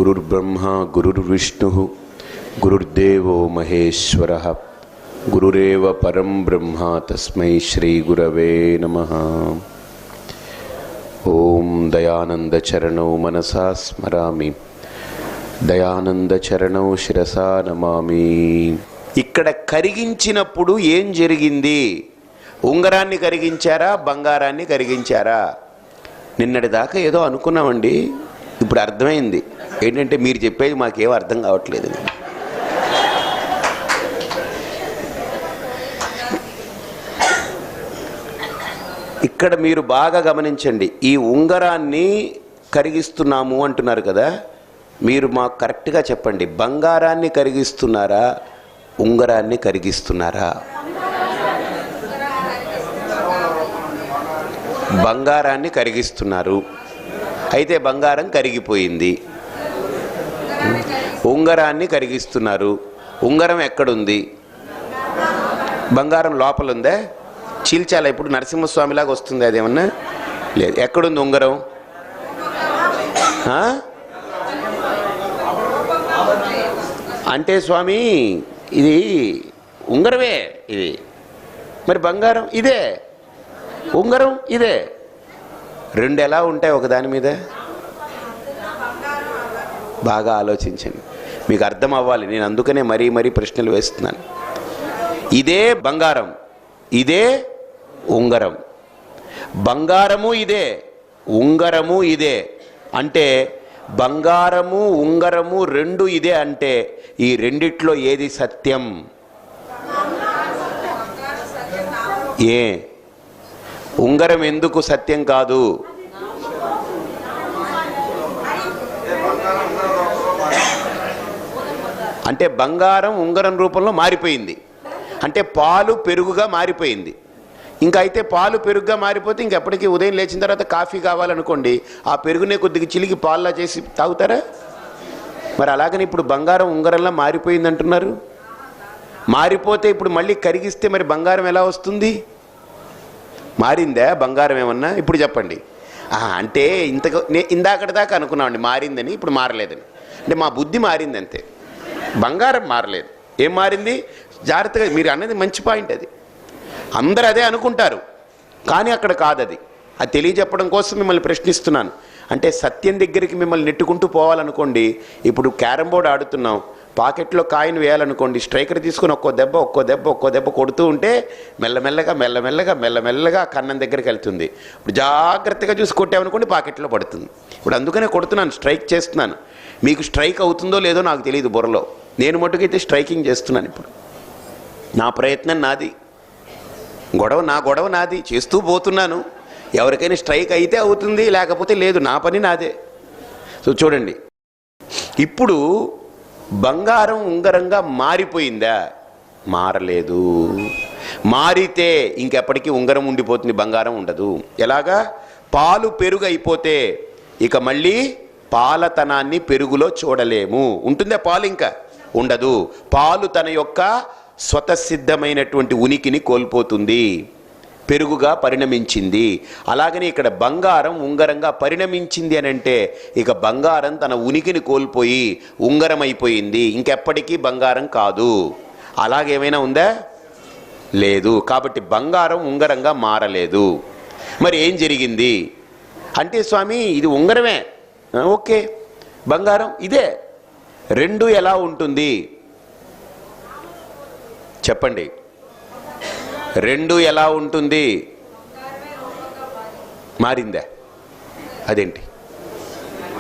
गुरुर्ब्रह्मा गुरुर्विष्णुः गुरुर्देवो महेश्वरः गुरुरेव परं ब्रह्म तस्मै श्री गुरवे नमः। ओम दयानंद चरणौ मनसा स्मरामि దయానంద చరణౌ శిరసా నమామి. ఇక్కడ కరిగించినప్పుడు ఏం జరిగింది? ఉంగరాన్ని కరిగించారా, బంగారాన్ని కరిగించారా? నిన్నటి దాకా ఏదో అనుకున్నామండి, ఇప్పుడు అర్థమైంది. ఏంటంటే మీరు చెప్పేది మాకేం అర్థం కావట్లేదు. ఇక్కడ మీరు బాగా గమనించండి. ఈ ఉంగరాన్ని కరిగిస్తున్నాము అంటున్నారు కదా, మీరు మాకు కరెక్ట్గా చెప్పండి, బంగారాన్ని కరిగిస్తున్నారా, ఉంగరాన్ని కరిగిస్తున్నారా? బంగారాన్ని కరిగిస్తున్నారు. అయితే బంగారం కరిగిపోయింది. ఉంగరాన్ని కరిగిస్తున్నారు. ఉంగరం ఎక్కడుంది? బంగారం లోపల ఉందా? చీల్చాలా? ఇప్పుడు నరసింహస్వామిలాగా వస్తుంది అదేమన్నా? లేదు. ఎక్కడుంది ఉంగరం? అంటే స్వామి ఇది ఉంగరమే, ఇది మరి బంగారం ఇదే, ఉంగరం ఇదే, రెండు ఎలా ఉంటాయి ఒకదాని మీద? బాగా ఆలోచించండి, మీకు అర్థం అవ్వాలి. నేను అందుకనే మరీ మరీ ప్రశ్నలు వేస్తున్నాను. ఇదే బంగారం, ఇదే ఉంగరం. బంగారము ఇదే, ఉంగరము ఇదే. అంటే బంగారము ఉంగరము రెండు ఇదే. అంటే ఈ రెండిట్లో ఏది సత్యం? ఏ ఉంగరం ఎందుకు సత్యం కాదు? అంటే బంగారం ఉంగరం రూపంలో మారిపోయింది. అంటే పాలు పెరుగుగా మారిపోయింది. ఇంకా అయితే పాలు పెరుగుగా మారిపోతే ఇంకెప్పటికీ ఉదయం లేచిన తర్వాత కాఫీ కావాలనుకోండి, ఆ పెరుగునే కొద్దిగా చిలికి పాల్లా చేసి తాగుతారా? మరి అలాగని ఇప్పుడు బంగారం ఉంగరంలా మారిపోయింది అంటున్నారు. మారిపోతే ఇప్పుడు మళ్ళీ కరిగిస్తే మరి బంగారం ఎలా వస్తుంది? మారిందా బంగారం ఏమన్నా? ఇప్పుడు చెప్పండి. అంటే ఇందాకటి దాకా అనుకున్నామండి మారిందని, ఇప్పుడు మారలేదని. అంటే మా బుద్ధి మారింది అంతే, బంగారం మారలేదు. ఏం మారింది? జాగ్రత్తగా మీరు అన్నది మంచి పాయింట్. అది అందరూ అదే అనుకుంటారు, కానీ అక్కడ కాదు. అది తెలియజెప్పడం కోసం మిమ్మల్ని ప్రశ్నిస్తున్నాను. అంటే సత్యం దగ్గరికి మిమ్మల్ని నెట్టుకుంటూ పోవాలనుకోండి. ఇప్పుడు క్యారం బోర్డ్ ఆడుతున్నాం, పాకెట్లో కాయిన్ వేయాలనుకోండి, స్ట్రైకర్ తీసుకుని ఒక్కో దెబ్బ కొడుతూ ఉంటే మెల్లమెల్లగా కన్నం దగ్గరికి వెళ్తుంది. ఇప్పుడు జాగ్రత్తగా చూసి కొట్టామనుకోండి పాకెట్లో పడుతుంది. ఇప్పుడు అందుకనే కొడుతున్నాను, స్ట్రైక్ చేస్తున్నాను. మీకు స్ట్రైక్ అవుతుందో లేదో నాకు తెలియదు బుర్రలో. నేను మట్టుకైతే స్ట్రైకింగ్ చేస్తున్నాను. ఇప్పుడు నా ప్రయత్నం నాది, నా గొడవ నాది, చేస్తూ పోతున్నాను. ఎవరికైనా స్ట్రైక్ అయితే అవుతుంది, లేకపోతే లేదు. నా పని నాదే. సో చూడండి, ఇప్పుడు బంగారం ఉంగరంగా మారిపోయిందా? మారలేదు. మారితే ఇంకెప్పటికీ ఉంగరం ఉండిపోతుంది, బంగారం ఉండదు. ఎలాగా? పాలు పెరుగు అయిపోతే ఇక మళ్ళీ పాలతనాన్ని పెరుగులో చూడలేము. ఉంటుందా పాలు? ఇంకా ఉండదు. పాలు తన యొక్క స్వతసిద్ధమైనటువంటి ఉనికిని కోల్పోతుంది, పెరుగుగా పరిణమించింది. అలాగని ఇక్కడ బంగారం ఉంగరంగా పరిణమించింది అని అంటే ఇక బంగారం తన ఉనికిని కోల్పోయి ఉంగరం అయిపోయింది, ఇంకెప్పటికీ బంగారం కాదు. అలాగేమైనా ఉందా? లేదు. కాబట్టి బంగారం ఉంగరంగా మారలేదు. మరి ఏం జరిగింది అంటే, స్వామి ఇది ఉంగరమే, ఓకే, బంగారం ఇదే, రెండు ఎలా ఉంటుంది చెప్పండి? రెండు ఎలా ఉంటుంది? మారిందా? అదేంటి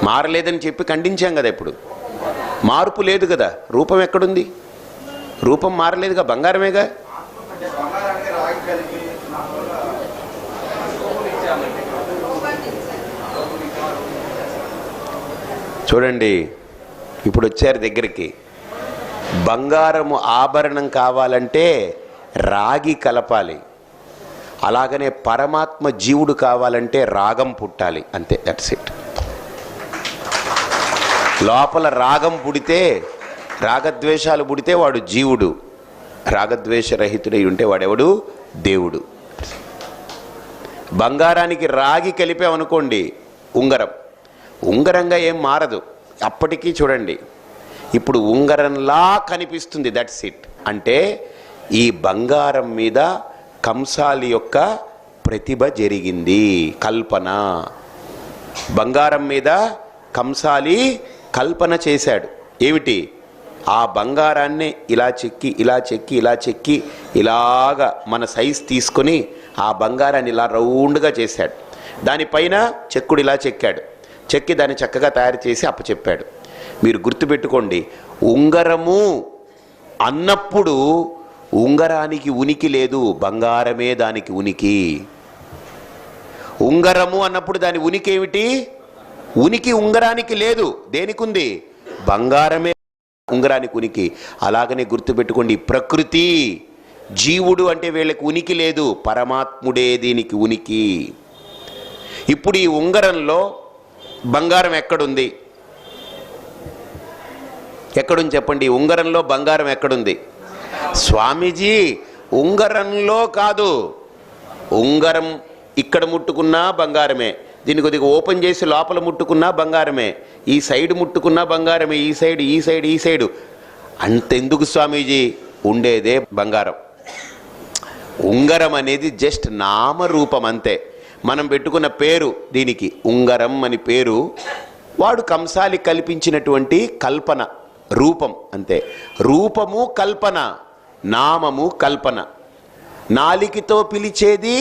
మారలేదని చెప్పి ఖండించాం కదా. ఇప్పుడు మార్పు లేదు కదా, రూపం ఎక్కడుంది? రూపం మారలేదుగా, బంగారమేగా. చూడండి, ఇప్పుడు వచ్చారు దగ్గరికి. బంగారము ఆభరణం కావాలంటే రాగి కలపాలి. అలాగనే పరమాత్మ జీవుడు కావాలంటే రాగం పుట్టాలి. అంతే, దట్స్ ఇట్. లోపల రాగం పుడితే, రాగద్వేషాలు పుడితే వాడు జీవుడు. రాగద్వేషరహితుడై ఉంటే వాడెవడు? దేవుడు. బంగారానికి రాగి కలిపామనుకోండి ఉంగరం, ఉంగరంగా ఏం మారదు. అప్పటికీ చూడండి ఇప్పుడు ఉంగరంలా కనిపిస్తుంది, దట్స్ ఇట్. అంటే ఈ బంగారం మీద కంసాలి యొక్క ప్రతిభ జరిగింది, కల్పన. బంగారం మీద కంసాలి కల్పన చేశాడు. ఏమిటి? ఆ బంగారాన్ని ఇలా చెక్కి ఇలా చెక్కి ఇలా చెక్కి ఇలాగా మన సైజ్ తీసుకొని ఆ బంగారాన్ని ఇలా రౌండ్గా చేశాడు. దానిపైన చెక్కుడు ఇలా చెక్కాడు, చెక్కి దాన్ని చక్కగా తయారు చేసి అప్పచెప్పాడు. మీరు గుర్తుపెట్టుకోండి, ఉంగరము అన్నప్పుడు ఉంగరానికి ఉనికి లేదు, బంగారమే దానికి ఉనికి. ఉంగరము అన్నప్పుడు దాని ఉనికి ఏమిటి? ఉనికి ఉంగరానికి లేదు. దేనికి ఉంది? బంగారమే ఉంగరానికి ఉనికి. అలాగనే గుర్తుపెట్టుకోండి, ప్రకృతి, జీవుడు అంటే వీళ్ళకి ఉనికి లేదు, పరమాత్ముడే దీనికి ఉనికి. ఇప్పుడు ఈ ఉంగరంలో బంగారం ఎక్కడుంది? ఎక్కడుంది చెప్పండి? ఉంగరంలో బంగారం ఎక్కడుంది? స్వామీజీ, ఉంగరంలో కాదు, ఉంగరం ఇక్కడ ముట్టుకున్నా బంగారమే, దీన్ని కొద్దిగా ఓపెన్ చేసి లోపల ముట్టుకున్నా బంగారమే, ఈ సైడ్ ముట్టుకున్నా బంగారమే, ఈ సైడ్ ఈ సైడ్ ఈ సైడు. అంతెందుకు స్వామీజీ, ఉండేదే బంగారం. ఉంగరం అనేది జస్ట్ నామరూపం అంతే. మనం పెట్టుకున్న పేరు దీనికి ఉంగరం అని పేరు, వాడు కంసాలి కల్పించినటువంటి కల్పన, రూపం అంతే. రూపము కల్పన, నామము కల్పన. నాలికతో పిలిచేది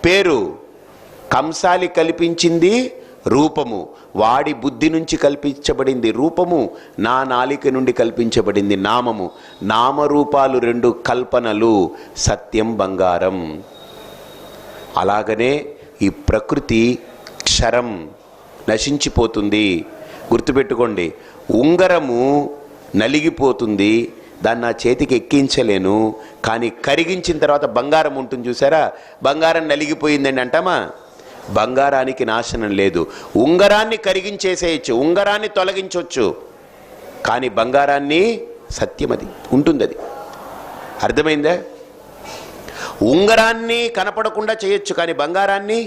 పేరు, కంసాలి కల్పించింది రూపము, వాడి బుద్ధి నుంచి కల్పించబడింది రూపము, నా నాలిక నుండి కల్పించబడింది నామము. నామరూపాలు రెండు కల్పనలు, సత్యం బంగారం. అలాగనే ఈ ప్రకృతి క్షరం, నశించిపోతుంది. గుర్తుపెట్టుకోండి, ఉంగరము నలిగిపోతుంది, దాన్ని నా చేతికి ఎక్కించలేను, కానీ కరిగించిన తర్వాత బంగారం ఉంటుంది చూసారా, బంగారం నలిగిపోయిందండి అంటామా? బంగారానికి నాశనం లేదు. ఉంగరాన్ని కరిగించేసేయచ్చు, ఉంగరాన్ని తొలగించవచ్చు, కానీ బంగారాన్ని సత్యం అది ఉంటుంది. అది అర్థమైందా? ఉంగరాన్ని కనపడకుండా చేయొచ్చు, కానీ బంగారాన్ని,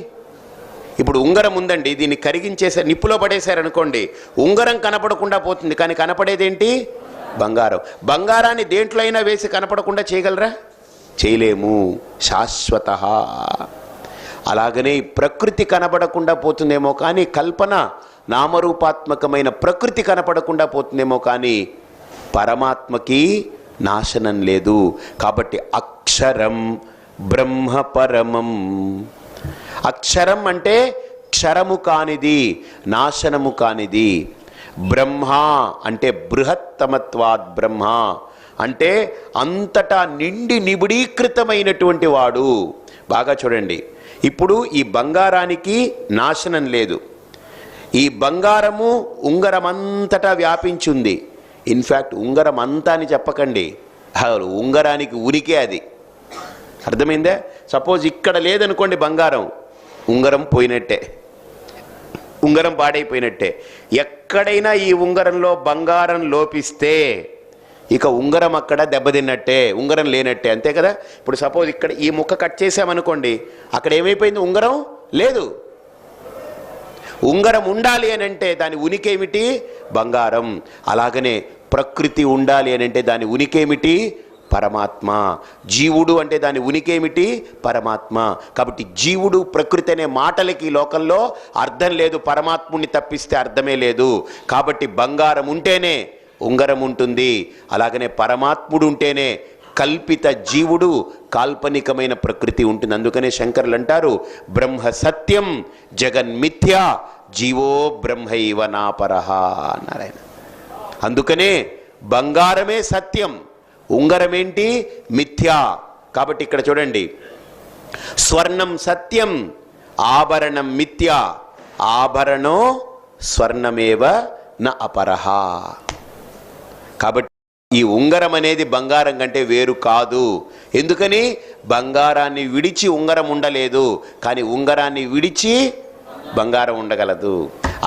ఇప్పుడు ఉంగరం ఉందండి, దీన్ని కరిగించేసారు, నిప్పులో పడేశారనుకోండి, ఉంగరం కనపడకుండా పోతుంది, కానీ కనపడేదేంటి? బంగారం. బంగారాన్ని దేంట్లో అయినా వేసి కనపడకుండా చేయగలరా? చేయలేము, శాశ్వత. అలాగనే ప్రకృతి కనపడకుండా పోతుందేమో కానీ కల్పన, నామరూపాత్మకమైన ప్రకృతి కనపడకుండా పోతుందేమో కానీ పరమాత్మకి నాశనం లేదు. కాబట్టి అక్షరం బ్రహ్మ పరమం. అక్షరం అంటే క్షరము కానిది, నాశనము కానిది. బ్రహ్మ అంటే బృహత్తమత్వాద్ బ్రహ్మ అంటే అంతటా నిండి నిబిడీకృతమైనటువంటి వాడు. బాగా చూడండి, ఇప్పుడు ఈ బంగారానికి నాశనం లేదు, ఈ బంగారము ఉంగరం అంతటా వ్యాపించింది. ఇన్ఫ్యాక్ట్ ఉంగరం అంతా అని చెప్పకండి, ఉంగరానికి ఉనికే అది. అర్థమైందే? సపోజ్ ఇక్కడ లేదనుకోండి బంగారం, ఉంగరం పోయినట్టే, ఉంగరం పాడైపోయినట్టే. ఎక్కడైనా ఈ ఉంగరంలో బంగారం లోపిస్తే ఇక ఉంగరం అక్కడ దెబ్బతిన్నట్టే, ఉంగరం లేనట్టే, అంతే కదా. ఇప్పుడు సపోజ్ ఇక్కడ ఈ ముక్క కట్ చేసామనుకోండి, అక్కడ ఏమైపోయింది? ఉంగరం లేదు. ఉంగరం ఉండాలి అని అంటే దాని ఉనికి ఏమిటి? బంగారం. అలాగనే ప్రకృతి ఉండాలి అని అంటే దాని ఉనికి ఏమిటి? పరమాత్మ. జీవుడు అంటే దాని ఉనికి ఏమిటి? పరమాత్మ. కాబట్టి జీవుడు ప్రకృతి అనే మాటలకి లోకంలో అర్థం లేదు, పరమాత్ముని తప్పిస్తే అర్థమే లేదు. కాబట్టి బంగారం ఉంటేనే ఉంగరం ఉంటుంది, అలాగనే పరమాత్ముడు ఉంటేనే కల్పిత జీవుడు, కాల్పనికమైన ప్రకృతి ఉంటుంది. అందుకనే శంకరులు అంటారు, బ్రహ్మ సత్యం జగన్మిథ్య జీవో బ్రహ్మైవ నాపరః అన్నారాయన. అందుకనే బంగారమే సత్యం, ఉంగరం ఏంటి? మిథ్యా. కాబట్టి ఇక్కడ చూడండి, స్వర్ణం సత్యం ఆభరణం మిథ్యా ఆభరణో స్వర్ణమేవ న అపరః. కాబట్టి ఈ ఉంగరం అనేది బంగారం కంటే వేరు కాదు. ఎందుకని? బంగారాన్ని విడిచి ఉంగరం ఉండలేదు, కానీ ఉంగరాన్ని విడిచి బంగారం ఉండగలదు.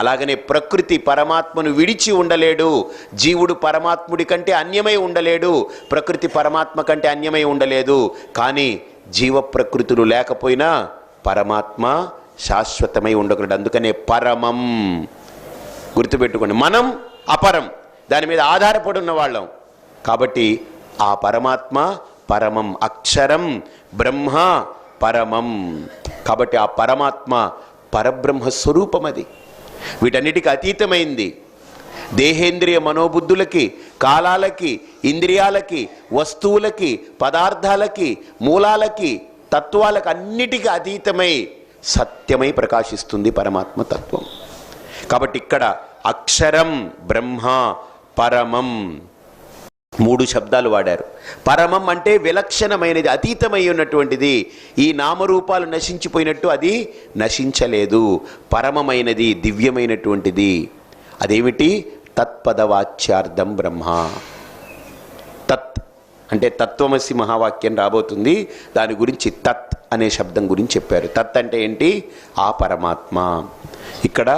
అలాగనే ప్రకృతి పరమాత్మను విడిచి ఉండలేడు, జీవుడు పరమాత్ముడి కంటే అన్యమై ఉండలేడు, ప్రకృతి పరమాత్మ కంటే అన్యమై ఉండలేదు. కానీ జీవ ప్రకృతులు లేకపోయినా పరమాత్మ శాశ్వతమై ఉండగలడు. అందుకనే పరమం గుర్తుపెట్టుకోండి. మనం అపరం, దాని మీద ఆధారపడి ఉన్న వాళ్ళం. కాబట్టి ఆ పరమాత్మ పరమం, అక్షరం బ్రహ్మ పరమం. కాబట్టి ఆ పరమాత్మ పరబ్రహ్మ స్వరూపం, అది వీటన్నిటికీ అతీతమైంది. దేహేంద్రియ మనోబుద్ధులకి, కాలాలకి, ఇంద్రియాలకి, వస్తువులకి, పదార్థాలకి, మూలాలకి, తత్వాలకు అన్నిటికీ అతీతమై సత్యమై ప్రకాశిస్తుంది పరమాత్మ తత్వం. కాబట్టి ఇక్కడ అక్షరం బ్రహ్మ పరమం 3 శబ్దాలు వాడారు. పరమం అంటే విలక్షణమైనది, అతీతమై ఉన్నటువంటిది. ఈ నామరూపాలు నశించిపోయినట్టు అది నశించలేదు. పరమమైనది, దివ్యమైనటువంటిది. అదేమిటి? తత్పదవాచ్యార్థం బ్రహ్మ. తత్ అంటే తత్వమసి మహావాక్యం రాబోతుంది, దాని గురించి తత్ అనే శబ్దం గురించి చెప్పారు. తత్ అంటే ఏంటి? ఆ పరమాత్మ. ఇక్కడ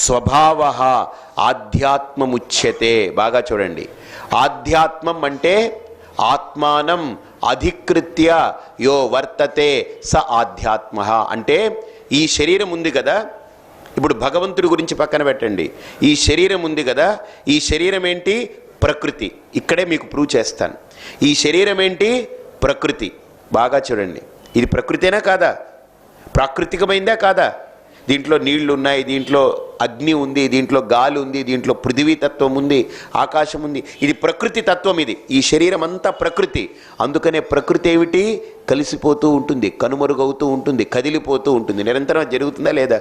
స్వభావ ఆధ్యాత్మముచ్యతే. బాగా చూడండి, ఆధ్యాత్మం అంటే ఆత్మానం అధికృత్య యో వర్తతే స ఆధ్యాత్మ. అంటే ఈ శరీరం ఉంది కదా, ఇప్పుడు భగవంతుడి గురించి పక్కన పెట్టండి. ఈ శరీరం ఉంది కదా, ఈ శరీరం ఏంటి? ప్రకృతి. ఇక్కడే మీకు ప్రూవ్ చేస్తాను. ఈ శరీరం ఏంటి? ప్రకృతి. బాగా చూడండి, ఇది ప్రకృతేనా కాదా? ప్రాకృతికమైందా కాదా? దీంట్లో నీళ్లు ఉన్నాయి, దీంట్లో అగ్ని ఉంది, దీంట్లో గాలి ఉంది, దీంట్లో పృథివీ తత్వం ఉంది, ఆకాశం ఉంది. ఇది ప్రకృతి తత్వం. ఇది ఈ శరీరం అంతా ప్రకృతి. అందుకనే ప్రకృతి ఏమిటి? కలిసిపోతూ ఉంటుంది, కనుమరుగవుతూ ఉంటుంది, కదిలిపోతూ ఉంటుంది. నిరంతరం జరుగుతుందా లేదా?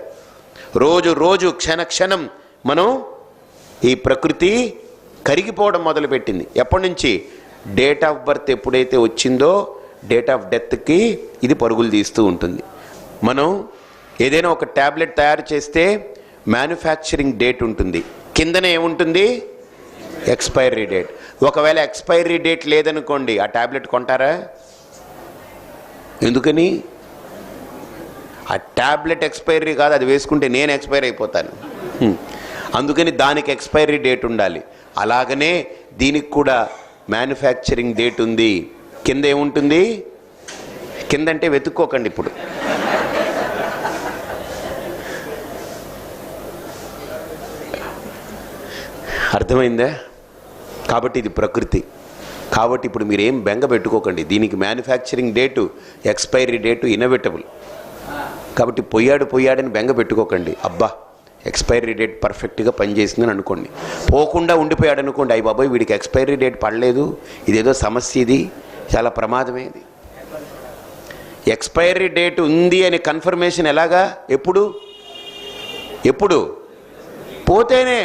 రోజు రోజు క్షణ క్షణం మనం ఈ ప్రకృతి కరిగిపోవడం మొదలుపెట్టింది. ఎప్పటి నుంచి? డేట్ ఆఫ్ బర్త్ ఎప్పుడైతే వచ్చిందో డేట్ ఆఫ్ డెత్కి ఇది పరుగులు తీస్తూ ఉంటుంది. మనం ఏదైనా ఒక ట్యాబ్లెట్ తయారు చేస్తే మ్యానుఫ్యాక్చరింగ్ డేట్ ఉంటుంది, కిందనే ఏముంటుంది? Expiry date. ఒకవేళ ఎక్స్పైరీ డేట్ లేదనుకోండి, ఆ ట్యాబ్లెట్ కొంటారా? ఎందుకని? ఆ ట్యాబ్లెట్ ఎక్స్పైరీ కాదు, అది వేసుకుంటే నేను ఎక్స్పైర్ అయిపోతాను. అందుకని దానికి ఎక్స్పైరీ డేట్ ఉండాలి. అలాగనే దీనికి కూడా మ్యానుఫ్యాక్చరింగ్ డేట్ ఉంది. కింద ఏముంటుంది? కిందంటే వెతుక్కోకండి ఇప్పుడు. అర్థమైందా? కాబట్టి ఇది ప్రకృతి. కాబట్టి ఇప్పుడు మీరేం బెంగ పెట్టుకోకండి. దీనికి manufacturing date, expiry date innovatable. కాబట్టి పోయాడని బెంగ పెట్టుకోకండి. అబ్బా ఎక్స్పైరీ డేట్ పర్ఫెక్ట్గా పనిచేసిందని అనుకోండి. పోకుండా ఉండిపోయాడు అనుకోండి, అయ్యి బాబాయ్ వీడికి ఎక్స్పైరీ డేట్ పడలేదు, ఇదేదో సమస్య, ఇది చాలా ప్రమాదమే. ఇది ఎక్స్పైరీ డేట్ ఉంది అని కన్ఫర్మేషన్ ఎలాగా? ఎప్పుడు పోతేనే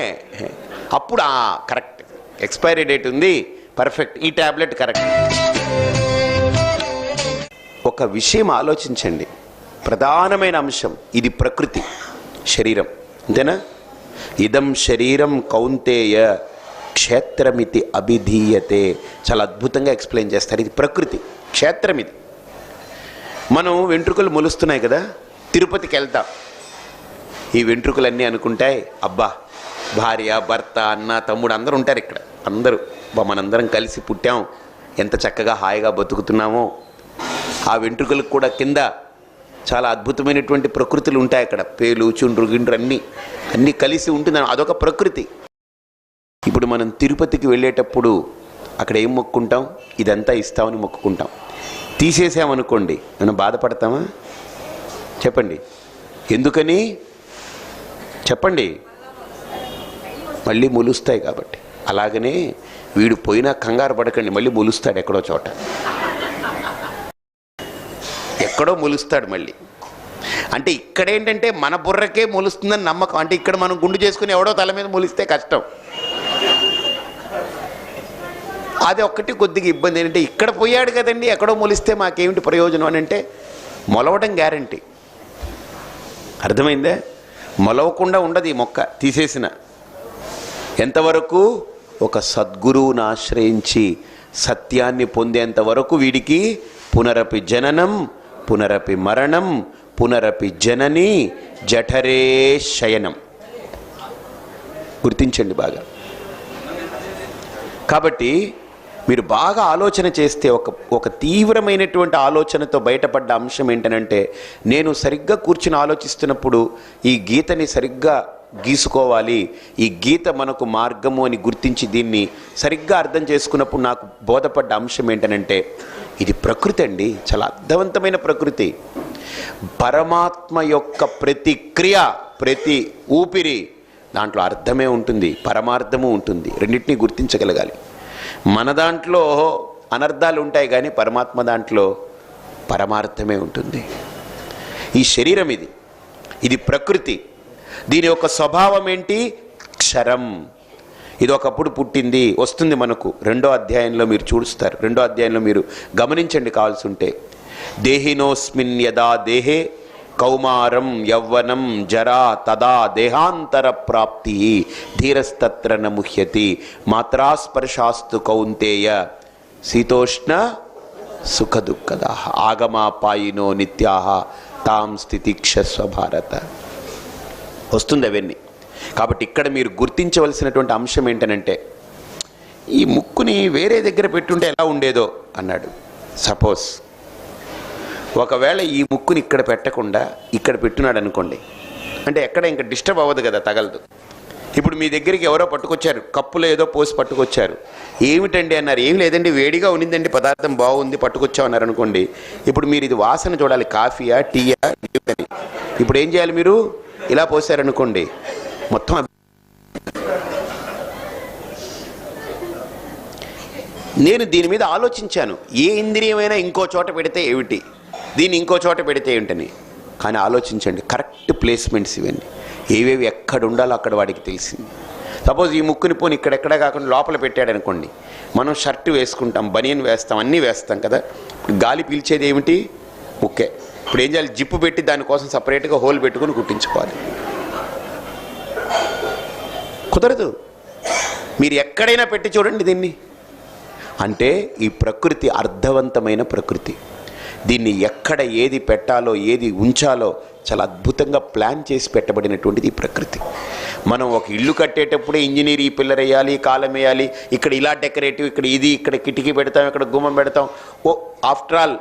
అప్పుడు కరెక్ట్, ఎక్స్పైరీ డేట్ ఉంది, పర్ఫెక్ట్, ఈ ట్యాబ్లెట్ కరెక్ట్. ఒక విషయం ఆలోచించండి, ప్రధానమైన అంశం. ఇది ప్రకృతి, శరీరం, అంతేనా? ఇదం శరీరం కౌంతేయ క్షేత్రమితి అభిధీయతే. చాలా అద్భుతంగా ఎక్స్ప్లెయిన్ చేస్తారు. ఇది ప్రకృతి, క్షేత్రం. ఇది మనం వెంట్రుకలు మొలుస్తున్నాయి కదా, తిరుపతికి వెళ్తాం. ఈ వెంట్రుకలన్నీ అనుకుంటాయి, అబ్బా భార్య, భర్త, అన్న, తమ్ముడు అందరూ ఉంటారు ఇక్కడ. అందరూ మనందరం కలిసి పుట్టాం, ఎంత చక్కగా హాయిగా బతుకుతున్నామో. ఆ వెంట్రుకలకు కూడా కింద చాలా అద్భుతమైనటువంటి ప్రకృతులు ఉంటాయి. అక్కడ పేలు, చుండ్రు, గిండ్రు అన్నీ కలిసి ఉంటుంది. అదొక ప్రకృతి. ఇప్పుడు మనం తిరుపతికి వెళ్ళేటప్పుడు అక్కడ ఏం మొక్కుంటాం? ఇదంతా ఇస్తామని మొక్కుకుంటాం. తీసేసామనుకోండి మనం బాధపడతామా? చెప్పండి. ఎందుకని చెప్పండి? మళ్ళీ మొలుస్తాయి కాబట్టి. అలాగనే వీడు పోయినా కంగారు పడకండి, మళ్ళీ మొలుస్తాడు ఎక్కడో చోట, ఎక్కడో మొలుస్తాడు మళ్ళీ. అంటే ఇక్కడేంటంటే మన బుర్రకే మొలుస్తుందని నమ్మకం. అంటే ఇక్కడ మనం గుండు చేసుకుని ఎవడో తల మీద మొలిస్తే కష్టం. అది ఒక్కటి కొద్దిగా ఇబ్బంది. ఏంటంటే ఇక్కడ పోయాడు కదండి, ఎక్కడో మొలిస్తే మాకేమిటి ప్రయోజనం అని అంటే మొలవడం గ్యారంటీ. అర్థమైందే? మొలవకుండా ఉండదు ఈ మొక్క తీసేసిన. ఎంతవరకు? ఒక సద్గురువుని ఆశ్రయించి సత్యాన్ని పొందేంత వరకు వీడికి పునరపి జననం, పునరపి మరణం, పునరపి జనని జఠరే శయనం. గుర్తించండి బాగా. కాబట్టి మీరు బాగా ఆలోచన చేస్తే ఒక తీవ్రమైనటువంటి ఆలోచనతో బయటపడ్డ అంశం ఏంటనంటే, నేను సరిగ్గా కూర్చుని ఆలోచిస్తున్నప్పుడు ఈ గీతని సరిగ్గా గీసుకోవాలి, ఈ గీత మనకు మార్గము అని గుర్తించి దీన్ని సరిగ్గా అర్థం చేసుకున్నప్పుడు నాకు బోధపడ్డ అంశం ఏంటనంటే, ఇది ప్రకృతి అండి, చాలా అర్థవంతమైన ప్రకృతి. పరమాత్మ యొక్క ప్రతి క్రియ, ప్రతి ఊపిరి దాంట్లో అర్థమే ఉంటుంది, పరమార్థము ఉంటుంది. రెండింటినీ గుర్తించగలగాలి. మన దాంట్లో అనర్థాలు ఉంటాయి కానీ పరమాత్మ దాంట్లో పరమార్థమే ఉంటుంది. ఈ శరీరం ఇది ప్రకృతి. దీని యొక్క స్వభావం ఏంటి? క్షరం. ఇది ఒకప్పుడు పుట్టింది, వస్తుంది మనకు. 2వ అధ్యాయంలో మీరు చూస్తారు, 2వ అధ్యాయంలో మీరు గమనించండి కావాల్సి ఉంటే. దేహినోస్మిన్ యదా దేహే కౌమారం యౌవనం జరా తదా దేహాంతర ప్రాప్తి ధీరస్తత్ర న ముహ్యతి మాత్రాస్పర్శాస్తు కౌంతేయ శీతోష్ణ సుఖ దుఃఖదా ఆగమాపాయినో నిత్యాహ తాం స్థితిక్షస్వ భారత. వస్తుంది అవన్నీ. కాబట్టి ఇక్కడ మీరు గుర్తించవలసినటువంటి అంశం ఏంటనంటే, ఈ ముక్కుని వేరే దగ్గర పెట్టుంటే ఎలా ఉండేదో అన్నాడు. సపోజ్ ఒకవేళ ఈ ముక్కుని ఇక్కడ పెట్టకుండా ఇక్కడ పెట్టున్నాడు అనుకోండి, అంటే ఎక్కడ ఇంకా డిస్టర్బ్ అవ్వదు కదా, తగలదు. ఇప్పుడు మీ దగ్గరికి ఎవరో పట్టుకొచ్చారు, కప్పులో ఏదో పోసి పట్టుకొచ్చారు. ఏమిటండి అన్నారు. ఏం లేదండి, వేడిగా ఉన్నిందండి, పదార్థం బాగుంది, పట్టుకొచ్చామన్నారు అనుకోండి. ఇప్పుడు మీరు ఇది వాసన చూడాలి, కాఫీయా టీయా అని. ఇప్పుడు ఏం చేయాలి? మీరు ఇలా పోసారనుకోండి, మొత్తం నేను దీని మీద ఆలోచించాను. ఏ ఇంద్రియమైనా ఇంకో చోట పెడితే ఏమిటి, దీన్ని ఇంకో చోట పెడితే ఏమిటని. కానీ ఆలోచించండి, కరెక్ట్ ప్లేస్మెంట్స్ ఇవన్నీ. ఏవేవి ఎక్కడ ఉండాలో అక్కడ వాడికి తెలిసింది. సపోజ్ ఈ ముక్కుని పోని ఇక్కడెక్కడ కాకుండా లోపల పెట్టాడు అనుకోండి, మనం షర్టు వేసుకుంటాం, బనియన్ వేస్తాం, అన్నీ వేస్తాం కదా. గాలి పీల్చేది ఏమిటి? ముక్కే. ఇప్పుడు ఏం చేయాలి? జిప్పు పెట్టి దానికోసం సపరేట్గా హోల్ పెట్టుకుని కుట్టించుకోవాలి. కుదరదు. మీరు ఎక్కడైనా పెట్టి చూడండి దీన్ని. అంటే ఈ ప్రకృతి అర్థవంతమైన ప్రకృతి. దీన్ని ఎక్కడ ఏది పెట్టాలో, ఏది ఉంచాలో చాలా అద్భుతంగా ప్లాన్ చేసి పెట్టబడినటువంటిది ఈ ప్రకృతి. మనం ఒక ఇల్లు కట్టేటప్పుడే ఇంజనీర్ ఈ పిల్లర్ వేయాలి, కాలం వేయాలి, ఇక్కడ ఇలా డెకరేటివ్, ఇక్కడ ఇది, ఇక్కడ కిటికీ పెడతాం, ఇక్కడ గుమ్మం పెడతాం. ఆఫ్టర్ ఆల్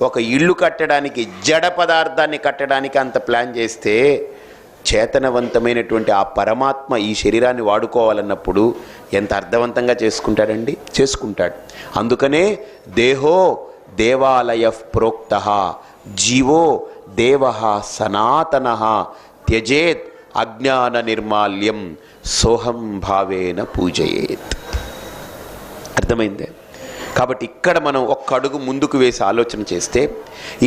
ఒక ఇల్లు కట్టడానికి, జడ పదార్థాన్ని కట్టడానికి అంత ప్లాన్ చేస్తే, చేతనవంతమైనటువంటి ఆ పరమాత్మ ఈ శరీరాన్ని వాడుకోవాలన్నప్పుడు ఎంత అర్థవంతంగా చేసుకుంటాడండి, చేసుకుంటాడు. అందుకనే దేహో దేవాలయ ప్రోక్త జీవో దేవ సనాతన త్యజేత్ అజ్ఞాన నిర్మాల్యం సోహం భావేన పూజయేత్. అర్థమైందే? కాబట్టి ఇక్కడ మనం ఒక్క అడుగు ముందుకు వేసి ఆలోచన చేస్తే,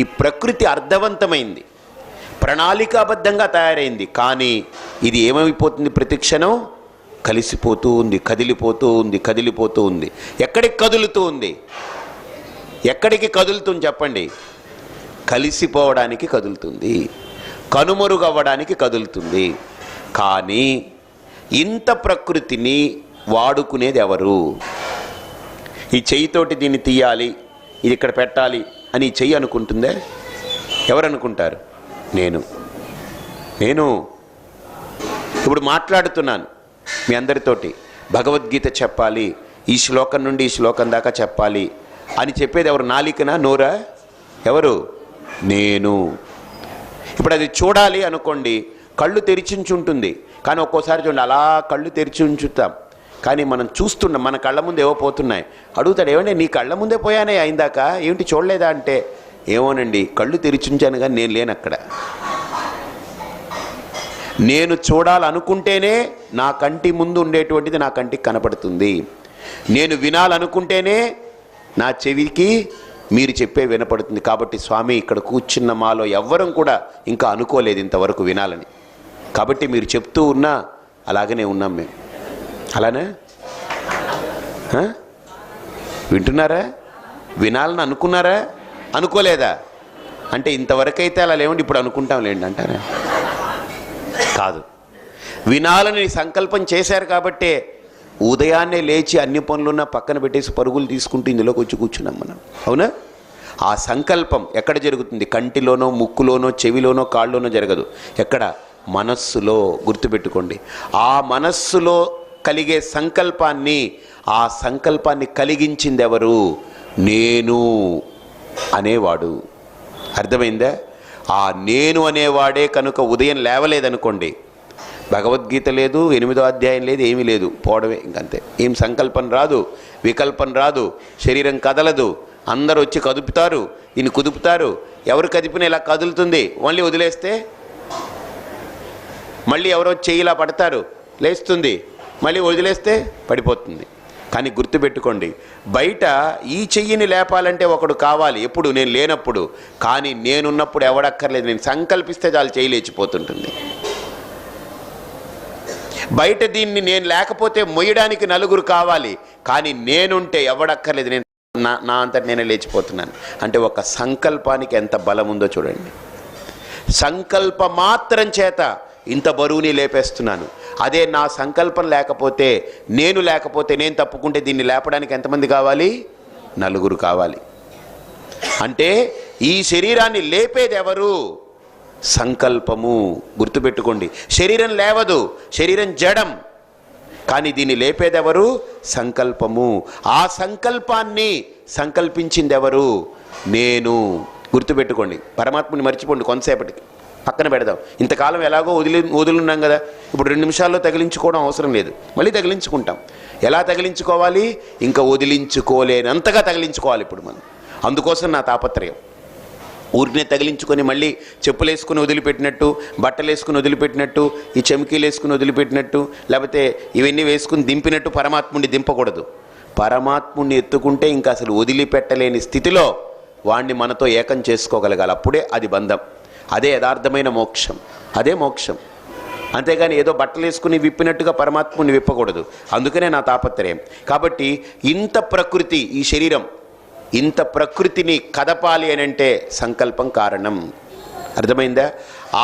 ఈ ప్రకృతి అర్థవంతమైంది, ప్రణాళికాబద్ధంగా తయారైంది. కానీ ఇది ఏమైపోతుంది? ప్రతిక్షణం కలిసిపోతూ ఉంది, కదిలిపోతూ ఉంది, కదిలిపోతూ ఉంది. ఎక్కడికి కదులుతూ ఉంది? ఎక్కడికి కదులుతుంది చెప్పండి? కలిసిపోవడానికి కదులుతుంది, కనుమరుగవ్వడానికి కదులుతుంది. కానీ ఇంత ప్రకృతిని వాడుకునేది ఎవరు? ఈ చెయ్యితోటి దీన్ని తీయాలి, ఇది ఇక్కడ పెట్టాలి అని చెయ్యి అనుకుంటుందే? ఎవరు అనుకుంటారు? నేను ఇప్పుడు మాట్లాడుతున్నాను మీ అందరితోటి, భగవద్గీత చెప్పాలి, ఈ శ్లోకం నుండి ఈ శ్లోకం దాకా చెప్పాలి అని చెప్పేది ఎవరు? నాలికనా, నోరా? ఎవరు? నేను. ఇప్పుడు అది చూడాలి అనుకోండి, కళ్ళు తెరిచించుంటుంది. కానీ ఒక్కోసారి చూడండి, అలా కళ్ళు తెరిచి ఉంచుతాం, కానీ మనం చూస్తున్నాం, మన కళ్ళ ముందు ఏవో పోతున్నాయి. అడుగుతాడు, ఏమంటే నీ కళ్ళ ముందే పోయానే అయిందాక, ఏమిటి చూడలేదా అంటే, ఏమోనండి కళ్ళు తెరిచుంచాను కానీ నేను లేను అక్కడ. నేను చూడాలనుకుంటేనే నా కంటి ముందు ఉండేటువంటిది నా కంటికి కనపడుతుంది. నేను వినాలనుకుంటేనే నా చెవికి మీరు చెప్పే వినపడుతుంది. కాబట్టి స్వామి, ఇక్కడ కూర్చున్న మాలో ఎవ్వరం కూడా ఇంకా అనుకోలేదు ఇంతవరకు వినాలని. కాబట్టి మీరు చెప్తూ ఉన్నా అలాగనే ఉన్నాం మేము. అలానే వింటున్నారా? వినాలని అనుకున్నారా? అనుకోలేదా? అంటే ఇంతవరకైతే అలా లేవండి, ఇప్పుడు అనుకుంటాం లేండి అంటారా? కాదు, వినాలని సంకల్పం చేశారు కాబట్టే ఉదయాన్నే లేచి అన్ని పనులున్నా పక్కన పెట్టేసి పరుగులు తీసుకుంటూ ఇందులోకి వచ్చి కూర్చున్నాం మనం. అవునా? ఆ సంకల్పం ఎక్కడ జరుగుతుంది? కంటిలోనో, ముక్కులోనో, చెవిలోనో, కాళ్ళలోనో జరగదు. ఎక్కడ? మనస్సులో. గుర్తుపెట్టుకోండి. ఆ మనస్సులో కలిగే సంకల్పాన్ని, ఆ సంకల్పాన్ని కలిగించింది ఎవరు? నేను అనేవాడు. అర్థమైందా? ఆ నేను అనేవాడే కనుక ఉదయం లేవలేదనుకోండి, భగవద్గీత లేదు, 8వ అధ్యాయం లేదు, ఏమీ లేదు, పోవడమే ఇంకంతే. ఏం సంకల్పం రాదు, వికల్పం రాదు, శరీరం కదలదు, అందరూ వచ్చి కదుపుతారు, దీన్ని కుదుపుతారు. ఎవరు కదిపినా ఇలా కదులుతుంది, మళ్ళీ వదిలేస్తే మళ్ళీ ఎవరో చెయ్యి ఇలా పడతారు, లేస్తుంది, మళ్ళీ వదిలేస్తే పడిపోతుంది. కానీ గుర్తుపెట్టుకోండి, బయట ఈ చెయ్యిని లేపాలంటే ఒకడు కావాలి, ఎప్పుడు నేను లేనప్పుడు. కానీ నేనున్నప్పుడు ఎవడక్కర్లేదు, నేను సంకల్పిస్తే చాలు చెయ్యి లేచిపోతుంటుంది. బయట దీన్ని నేను లేకపోతే మొయ్యడానికి నలుగురు కావాలి, కానీ నేనుంటే ఎవడక్కర్లేదు, నేను నా అంతటి నేనే లేచిపోతున్నాను. అంటే ఒక సంకల్పానికి ఎంత బలం ఉందో చూడండి. సంకల్ప మాత్రం చేత ఇంత బరువుని లేపేస్తున్నాను. అదే నా సంకల్పం లేకపోతే, నేను తప్పుకుంటే దీన్ని లేపడానికి ఎంతమంది కావాలి? నలుగురు కావాలి. అంటే ఈ శరీరాన్ని లేపేది ఎవరు? సంకల్పము. గుర్తుపెట్టుకోండి, శరీరం లేవదు, శరీరం జడం, కానీ దీన్ని లేపేదెవరు? సంకల్పము. ఆ సంకల్పాన్ని సంకల్పించింది ఎవరు? నేను. గుర్తుపెట్టుకోండి, పరమాత్మని మర్చిపోండి కొంతసేపటికి, పక్కన పెడదాం. ఇంతకాలం ఎలాగో వదులున్నాం కదా, ఇప్పుడు 2 నిమిషాల్లో తగిలించుకోవడం అవసరం లేదు, మళ్ళీ తగిలించుకుంటాం. ఎలా తగిలించుకోవాలి? ఇంకా వదిలించుకోలేనంతగా తగిలించుకోవాలి ఇప్పుడు మనం. అందుకోసం నా తాపత్రయం. ఊరినే తగిలించుకొని మళ్ళీ చెప్పులు వేసుకుని వదిలిపెట్టినట్టు, బట్టలు వేసుకుని వదిలిపెట్టినట్టు, ఈ చెమికీలు వేసుకుని వదిలిపెట్టినట్టు, లేకపోతే ఇవన్నీ వేసుకుని దింపినట్టు పరమాత్ముడిని దింపకూడదు. పరమాత్ముడిని ఎత్తుకుంటే ఇంకా అసలు వదిలిపెట్టలేని స్థితిలో వాణ్ణి మనతో ఏకం చేసుకోగలగాలి. అప్పుడే అది బంధం, అదే యథార్థమైన మోక్షం, అదే మోక్షం. అంతేగాని ఏదో బట్టలు వేసుకుని విప్పినట్టుగా పరమాత్ముడిని విప్పకూడదు. అందుకనే నా తాపత్రయం. కాబట్టి ఇంత ప్రకృతి, ఈ శరీరం ఇంత ప్రకృతిని కదపాలి అని అంటే సంకల్పం కారణం. అర్థమైందా?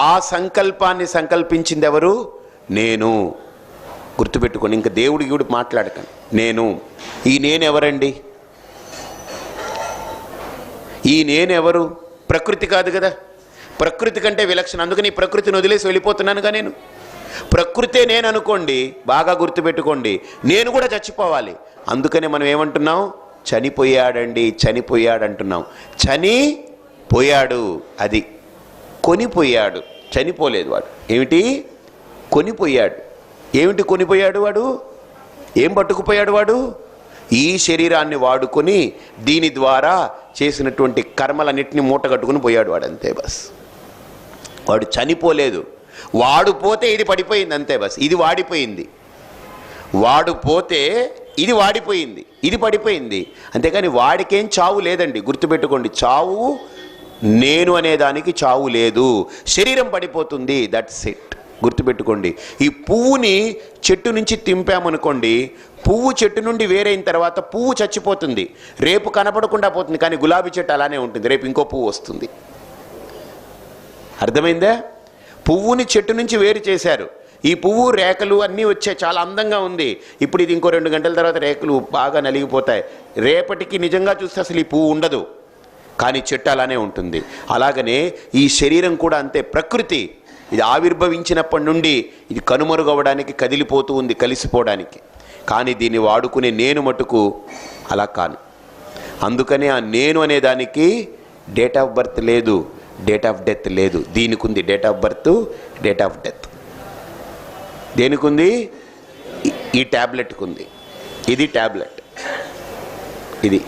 ఆ సంకల్పాన్ని సంకల్పించింది ఎవరు? నేను. గుర్తుపెట్టుకోండి, ఇంకా దేవుడి మాట్లాడకండి. నేను. ఈ నేనెవరండి? ఈ నేనెవరు? ప్రకృతి కాదు కదా, ప్రకృతి కంటే విలక్షణం. అందుకని ఈ ప్రకృతిని వదిలేసి వెళ్ళిపోతున్నానుగా నేను. ప్రకృతే నేను అనుకోండి, బాగా గుర్తుపెట్టుకోండి, నేను కూడా చచ్చిపోవాలి. అందుకనే మనం ఏమంటున్నాం? చనిపోయాడండి, చనిపోయాడు అంటున్నాం. చనిపోయాడు, అది కొనిపోయాడు, చనిపోలేదు వాడు. ఏమిటి? కొనిపోయాడు. ఏమిటి కొనిపోయాడు వాడు? ఏం పట్టుకుపోయాడు వాడు? ఈ శరీరాన్ని వాడుకొని దీని ద్వారా చేసినటువంటి కర్మలన్నింటినీ మూటగట్టుకుని పోయాడు వాడు, అంతే బస్. వాడు చనిపోలేదు. వాడు పోతే ఇది పడిపోయింది, అంతే బస్. ఇది వాడిపోయింది. వాడు పోతే ఇది వాడిపోయింది, ఇది పడిపోయింది. అంతేకాని వాడికేం చావు లేదండి. గుర్తుపెట్టుకోండి, చావు నేను అనేదానికి చావు లేదు. శరీరం పడిపోతుంది, దట్స్ ఇట్. గుర్తుపెట్టుకోండి. ఈ పువ్వుని చెట్టు నుంచి తింపామనుకోండి, పువ్వు చెట్టు నుండి వేరైన తర్వాత పువ్వు చచ్చిపోతుంది, రేపు కనపడకుండా పోతుంది. కానీ గులాబీ చెట్టు అలానే ఉంటుంది, రేపు ఇంకో పువ్వు వస్తుంది. అర్థమైందా? పువ్వుని చెట్టు నుంచి వేరు చేశారు. ఈ పువ్వు రేఖలు అన్నీ వచ్చాయి, చాలా అందంగా ఉంది. ఇప్పుడు ఇది ఇంకో 2 గంటల తర్వాత రేఖలు బాగా నలిగిపోతాయి. రేపటికి నిజంగా చూస్తే అసలు ఈ పువ్వు ఉండదు, కానీ చెట్టు అలానే ఉంటుంది. అలాగనే ఈ శరీరం కూడా అంతే. ప్రకృతి ఇది ఆవిర్భవించినప్పటి నుండి ఇది కనుమరుగవడానికి కదిలిపోతూ ఉంది, కలిసిపోవడానికి. కానీ దీన్ని వాడుకునే నేను మటుకు అలా కాను. అందుకనే ఆ నేను అనేదానికి డేట్ ఆఫ్ బర్త్ లేదు, డేట్ ఆఫ్ డెత్ లేదు. దీనికి ఉంది date of birth, date of death. దేనికి ఉంది? ఈ ట్యాబ్లెట్కి ఉంది. ఇది ట్యాబ్లెట్, ఇది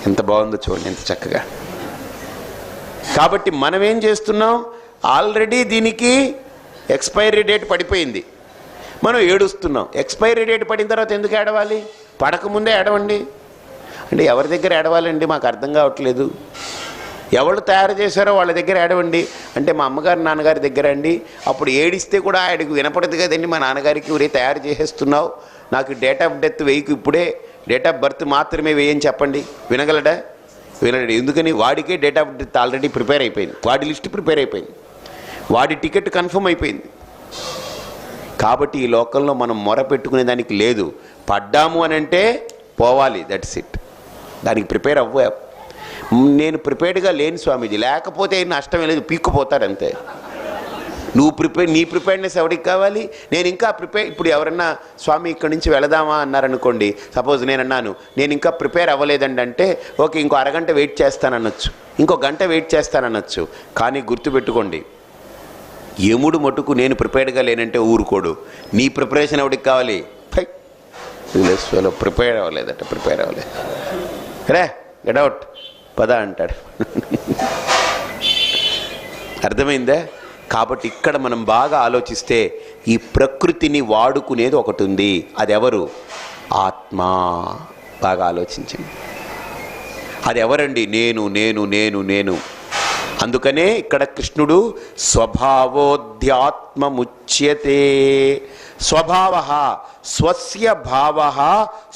ఎంత బాగుందో చూడండి, ఎంత చక్కగా. కాబట్టి మనం ఏం చేస్తున్నాం? ఆల్రెడీ దీనికి ఎక్స్పైరీ డేట్ పడిపోయింది, మనం ఏడుస్తున్నాం. ఎక్స్పైరీ డేట్ పడిన తర్వాత ఎందుకు ఏడవాలి? పడకముందే ఏడవండి. అంటే ఎవరి దగ్గర ఏడవాలండి? మాకు అర్థం కావట్లేదు. ఎవరు తయారు చేశారో వాళ్ళ దగ్గర ఏడవండి అంటే మా అమ్మగారు నాన్నగారి దగ్గర అండి. అప్పుడు ఏడిస్తే కూడా ఆయనకు వినపడదు కదండి, మా నాన్నగారికి ఊరే తయారు చేసేస్తున్నావు, నాకు డేట్ ఆఫ్ డెత్ వేయకు, ఇప్పుడే డేట్ ఆఫ్ బర్త్ మాత్రమే వేయని చెప్పండి. వినగలడా? వినడు. ఎందుకని? వాడికే date of death already prepare అయిపోయింది, వాడి లిస్ట్ ప్రిపేర్ అయిపోయింది, వాడి టికెట్ కన్ఫర్మ్ అయిపోయింది. కాబట్టి ఈ లోకంలో మనం మొర పెట్టుకునే దానికి లేదు. పడ్డాము అని అంటే పోవాలి, దట్స్ ఇట్. దానికి ప్రిపేర్ అవ్వ. నేను ప్రిపేర్డ్గా లేని స్వామీజీ, లేకపోతే నష్టం లేదు, పీక్కుపోతాడంతే. నీ ప్రిపేర్డ్నెస్ ఎవరికి కావాలి? నేను ఇంకా ఇప్పుడు ఎవరన్నా స్వామి ఇక్కడి నుంచి వెళదామా అన్నారనుకోండి, సపోజ్ నేను అన్నాను నేను ఇంకా ప్రిపేర్ అవ్వలేదండి అంటే, ఓకే ఇంకో అరగంట వెయిట్ చేస్తాననొచ్చు, ఇంకో గంట వెయిట్ చేస్తాననొచ్చు. కానీ గుర్తుపెట్టుకోండి, యముడు మటుకు నేను ప్రిపేర్డ్గా లేనంటే ఊరుకోడు. నీ ప్రిపరేషన్ ఎవడికి కావాలి? ప్రిపేర్ అవ్వలేదు రే గెడౌట్ పద అంటాడు. అర్థమైందా? కాబట్టి ఇక్కడ మనం బాగా ఆలోచిస్తే ఈ ప్రకృతిని వాడుకునేది ఒకటి ఉంది. అది ఎవరు? ఆత్మ. బాగా ఆలోచించండి. అది ఎవరండి? నేను నేను నేను నేను. అందుకనే ఇక్కడ కృష్ణుడు స్వభావోధ్యాత్మముచ్యతే. స్వభావ స్వస్య భావ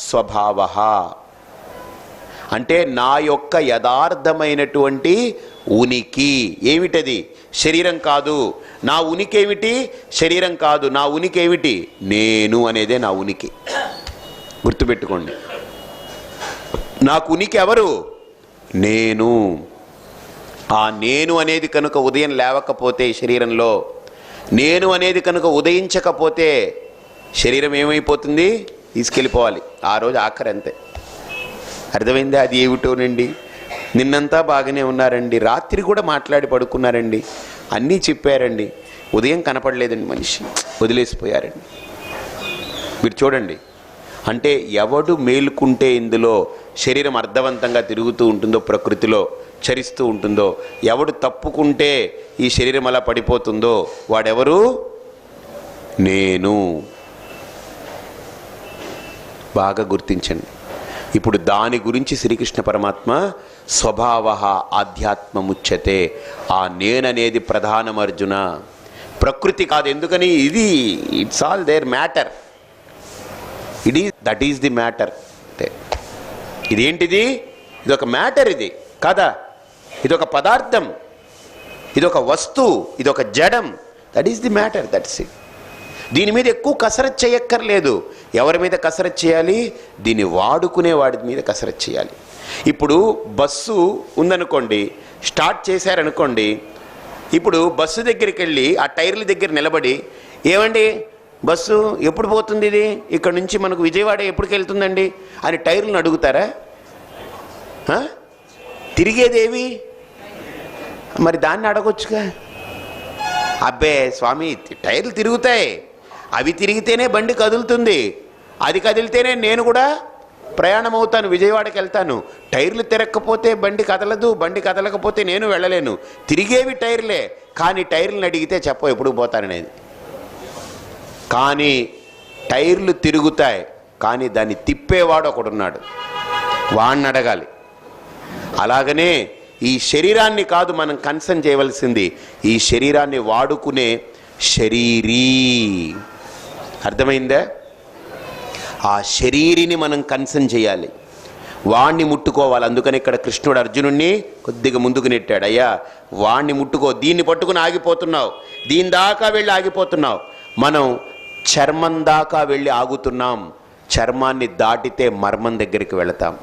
స్వభావ అంటే నా యొక్క యథార్థమైనటువంటి ఉనికి ఏమిటది? శరీరం కాదు. నా ఉనికి ఏమిటి? శరీరం కాదు. నా ఉనికి ఏమిటి? నేను అనేదే నా ఉనికి. గుర్తుపెట్టుకోండి. నాకు ఉనికి ఎవరు? నేను. ఆ నేను అనేది కనుక ఉదయం లేవకపోతే శరీరంలో, నేను అనేది కనుక ఉదయించకపోతే శరీరం ఏమైపోతుంది? తీసుకెళ్ళిపోవాలి. ఆ రోజు ఆఖరి అంతే. అర్థమైందా? అది ఏమిటోనండి. నిన్నంతా బాగానే ఉన్నారండి, రాత్రి కూడా మాట్లాడి పడుకున్నారండి, అన్నీ చెప్పారండి, ఉదయం కనపడలేదండి, మనిషి వదిలేసిపోయారండి. మీరు చూడండి. అంటే ఎవడు మేలుకుంటే ఇందులో శరీరం అర్థవంతంగా తిరుగుతూ ఉంటుందో, ప్రకృతిలో చరిస్తూ ఉంటుందో, ఎవడు తప్పుకుంటే ఈ శరీరం అలా పడిపోతుందో వాడెవరు? నేను. బాగా గుర్తించండి. ఇప్పుడు దాని గురించి శ్రీకృష్ణ పరమాత్మ స్వభావ ఆధ్యాత్మముచ్యతే. ఆ నేననేది ప్రధానం అర్జున, ప్రకృతి కాదు. ఎందుకని? ఇది it's all their matter. That is the matter. ఇదేంటిది? ఇదొక మ్యాటర్. ఇది కదా, ఇదొక పదార్థం, ఇదొక వస్తువు, ఇదొక జడం. That is the matter. That's it. దీని మీద ఎక్కువ కసరత్ చేయక్కర్లేదు. ఎవరి మీద కసరత్ చేయాలి? దీన్ని వాడుకునే వాడి మీద కసరత్ చేయాలి. ఇప్పుడు బస్సు ఉందనుకోండి, స్టార్ట్ చేశారనుకోండి. ఇప్పుడు బస్సు దగ్గరికి వెళ్ళి ఆ టైర్ల దగ్గర నిలబడి, ఏమండి బస్సు ఎప్పుడు పోతుంది, ఇది ఇక్కడ నుంచి మనకు విజయవాడ ఎప్పటికి వెళ్తుందండి అని టైర్లను అడుగుతారా? తిరిగేదేవి? మరి దాన్ని అడగొచ్చుగా. అబ్బే స్వామి, టైర్లు తిరుగుతాయి, అవి తిరిగితేనే బండి కదులుతుంది, అది కదిలితేనే నేను కూడా ప్రయాణం అవుతాను, విజయవాడకి వెళ్తాను. టైర్లు తిరగకపోతే బండి కదలదు, బండి కదలకపోతే నేను వెళ్ళలేను. తిరిగేవి టైర్లే. కానీ టైర్లను అడిగితే చెప్పవు ఎప్పుడు పోతాననేది. కానీ టైర్లు తిరుగుతాయి, కానీ దాన్ని తిప్పేవాడు ఒకడున్నాడు, వాడిని అడగాలి. అలాగనే ఈ శరీరాన్ని కాదు మనం కన్సర్న్ చేయవలసింది, ఈ శరీరాన్ని వాడుకునే శరీరీ. అర్థమైందా? ఆ శరీరిని మనం కన్సర్న్ చేయాలి, వాణ్ణి ముట్టుకోవాలి. అందుకని ఇక్కడ కృష్ణుడు అర్జునుడిని కొద్దిగా ముందుకు నెట్టాడు. అయ్యా వాణ్ణి ముట్టుకో, దీన్ని పట్టుకుని ఆగిపోతున్నావు, దీని దాకా వెళ్ళి ఆగిపోతున్నావు. మనం చర్మం దాకా వెళ్ళి ఆగుతున్నాం, చర్మాన్ని దాటితే మర్మం దగ్గరికి వెళతాం.